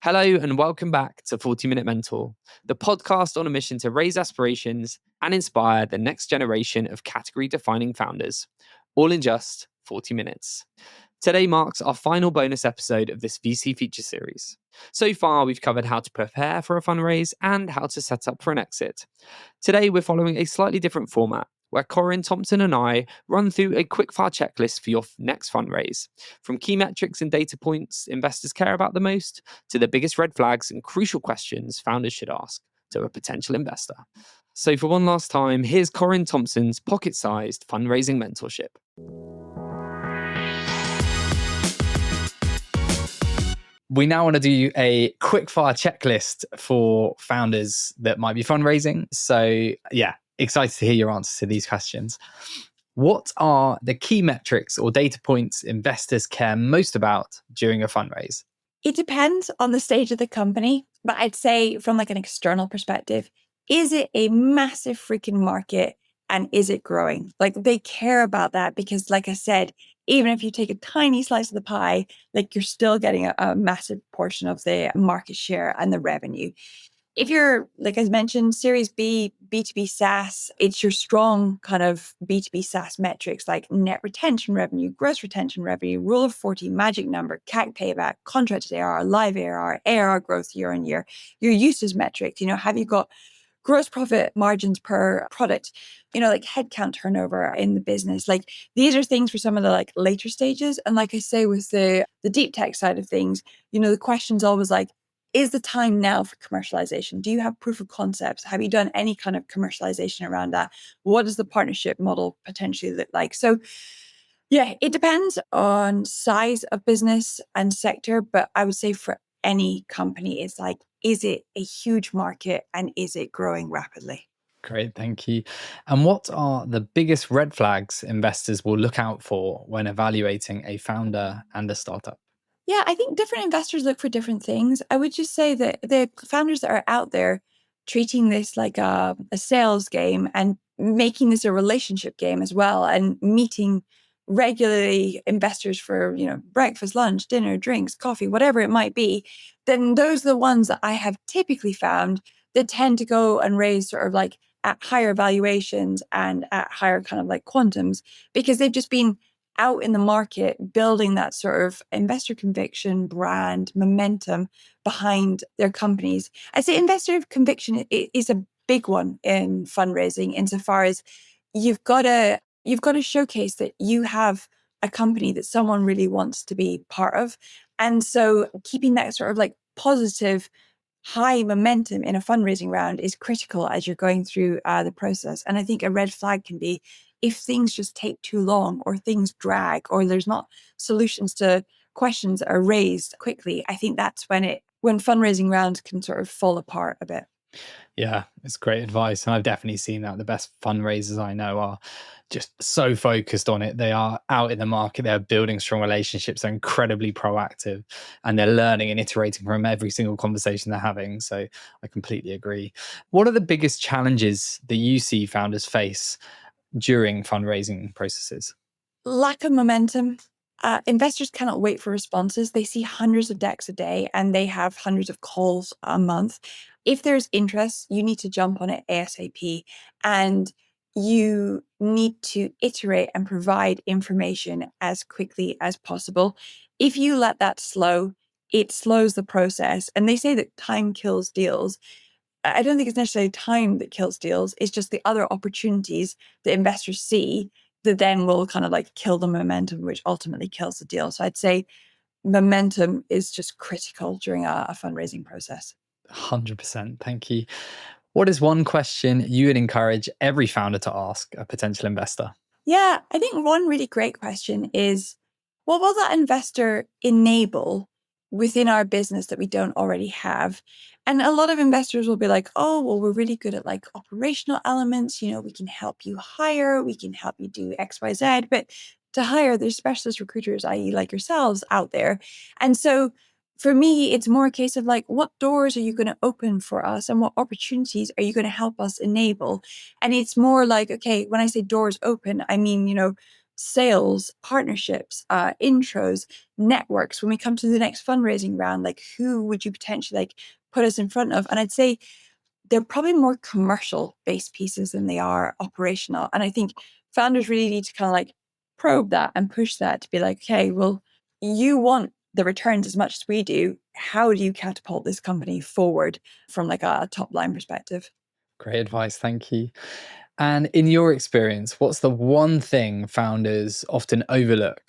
Hello and welcome back to 40-Minute Mentor, the podcast on a mission to raise aspirations and inspire the next generation of category-defining founders, all in just 40 minutes. Today marks our final bonus episode of this VC feature series. So far, we've covered how to prepare for a fundraise and how to set up for an exit. Today, we're following a slightly different format, where Corinne Thompson and I run through a quickfire checklist for your next fundraise, from key metrics and data points investors care about the most to the biggest red flags and crucial questions founders should ask to a potential investor. So for one last time, here's Corinne Thompson's pocket-sized fundraising mentorship. We now want to do a quickfire checklist for founders that might be fundraising. So excited to hear your answers to these questions. What are the key metrics or data points investors care most about during a fundraise? It depends on the stage of the company, but I'd say from like an external perspective, is it a massive freaking market and is it growing? Like they care about that because like I said, even if you take a tiny slice of the pie, like you're still getting a massive portion of the market share and the revenue. If you're, like I mentioned, Series B, B2B SaaS, it's your strong kind of B2B SaaS metrics like net retention revenue, gross retention revenue, rule of 40, magic number, CAC payback, contracted ARR, live ARR, ARR growth year on year, your usage metrics, have you got gross profit margins per product, like headcount turnover in the business. Like these are things for some of the like later stages. And like I say, with the deep tech side of things, the question's always like, is the time now for commercialization? Do you have proof of concepts? Have you done any kind of commercialization around that? What does the partnership model potentially look like? So yeah, it depends on size of business and sector, but I would say for any company, it's like, is it a huge market and is it growing rapidly? Great, thank you. And what are the biggest red flags investors will look out for when evaluating a founder and a startup? Yeah, I think different investors look for different things. I would just say that the founders that are out there treating this like a sales game and making this a relationship game as well, and meeting regularly investors for, breakfast, lunch, dinner, drinks, coffee, whatever it might be, then those are the ones that I have typically found that tend to go and raise sort of like at higher valuations and at higher kind of like quantums, because they've just been out in the market, building that sort of investor conviction, brand, momentum behind their companies. I'd say investor conviction is a big one in fundraising, insofar as you've got to showcase that you have a company that someone really wants to be part of. And so keeping that sort of like positive, high momentum in a fundraising round is critical as you're going through the process. And I think a red flag can be if things just take too long or things drag or there's not solutions to questions that are raised quickly. I think that's when fundraising rounds can sort of fall apart a bit. Yeah, it's great advice. And I've definitely seen that. The best fundraisers I know are just so focused on it. They are out in the market, they're building strong relationships, they're incredibly proactive, and they're learning and iterating from every single conversation they're having. So I completely agree. What are the biggest challenges that you see founders face during fundraising processes? Lack of momentum. Investors cannot wait for responses. They see hundreds of decks a day and they have hundreds of calls a month. If there's interest, you need to jump on it ASAP, and you need to iterate and provide information as quickly as possible. If you let that slow, it slows the process. And they say that time kills deals. I don't think it's necessarily time that kills deals. It's just the other opportunities that investors see that then will kind of like kill the momentum, which ultimately kills the deal. So I'd say momentum is just critical during a fundraising process. 100%. Thank you. What is one question you would encourage every founder to ask a potential investor? Yeah, I think one really great question is, what will that investor enable within our business that we don't already have? And a lot of investors will be like, oh, well, we're really good at like operational elements. We can help you hire, we can help you do X, Y, Z. But to hire, there's specialist recruiters, i.e. like yourselves out there. And so for me, it's more a case of like, what doors are you going to open for us and what opportunities are you going to help us enable? And it's more like, okay, when I say doors open, I mean, sales, partnerships, intros, networks. When we come to the next fundraising round, like who would you potentially like put us in front of? And I'd say they're probably more commercial based pieces than they are operational. And I think founders really need to kind of like probe that and push that to be like, okay, well, you want the returns as much as we do. How do you catapult this company forward from like a top line perspective? Great advice. Thank you. And in your experience, what's the one thing founders often overlook,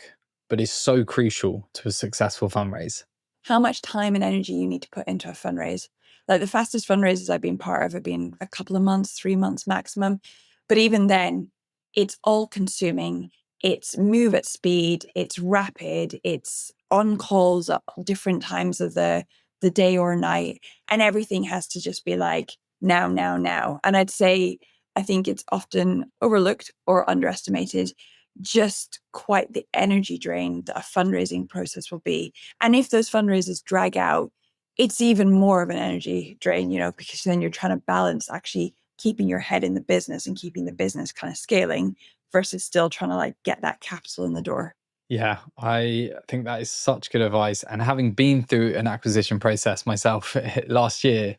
but is so crucial to a successful fundraise? How much time and energy you need to put into a fundraise. Like the fastest fundraisers I've been part of have been a couple of months, 3 months maximum. But even then, it's all consuming. It's move at speed. It's rapid. It's on calls at different times of the day or night. And everything has to just be like now, now, now. And I'd say, I think it's often overlooked or underestimated just quite the energy drain that a fundraising process will be. And if those fundraisers drag out, it's even more of an energy drain, because then you're trying to balance actually keeping your head in the business and keeping the business kind of scaling versus still trying to like get that capital in the door. Yeah, I think that is such good advice. And having been through an acquisition process myself last year,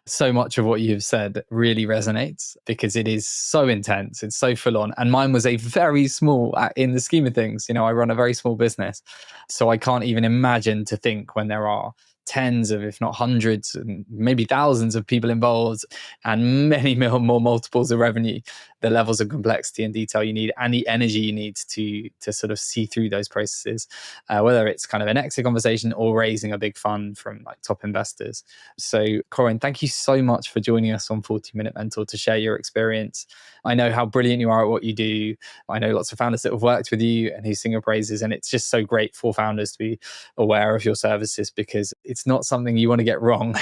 so much of what you've said really resonates because it is so intense. It's so full on. And mine was a very small, in the scheme of things, I run a very small business. So I can't even imagine to think when there are tens of, if not hundreds, and maybe thousands of people involved and many more multiples of revenue, the levels of complexity and detail you need and the energy you need to sort of see through those processes, whether it's kind of an exit conversation or raising a big fund from like top investors. So Corinne, thank you so much for joining us on 40-Minute Mentor to share your experience. I know how brilliant you are at what you do. I know lots of founders that have worked with you and who sing your praises, and it's just so great for founders to be aware of your services because it's not something you want to get wrong.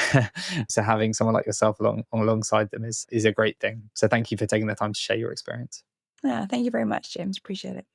So having someone like yourself alongside them is a great thing. So thank you for taking the time to share your experience. Yeah, thank you very much, James. Appreciate it.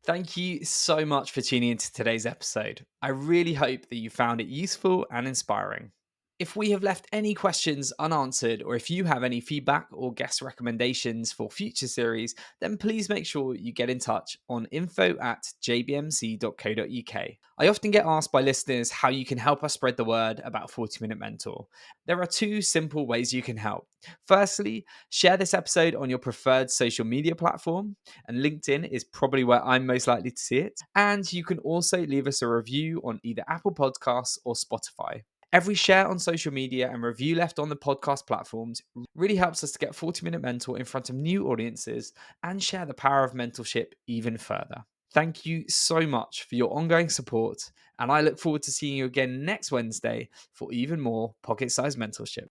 Thank you so much for tuning into today's episode. I really hope that you found it useful and inspiring. If we have left any questions unanswered, or if you have any feedback or guest recommendations for future series, then please make sure you get in touch on info@jbmc.co.uk. I often get asked by listeners how you can help us spread the word about 40-Minute Mentor. There are two simple ways you can help. Firstly, share this episode on your preferred social media platform, and LinkedIn is probably where I'm most likely to see it. And you can also leave us a review on either Apple Podcasts or Spotify. Every share on social media and review left on the podcast platforms really helps us to get 40-Minute Mentor in front of new audiences and share the power of mentorship even further. Thank you so much for your ongoing support, and I look forward to seeing you again next Wednesday for even more pocket-sized mentorship.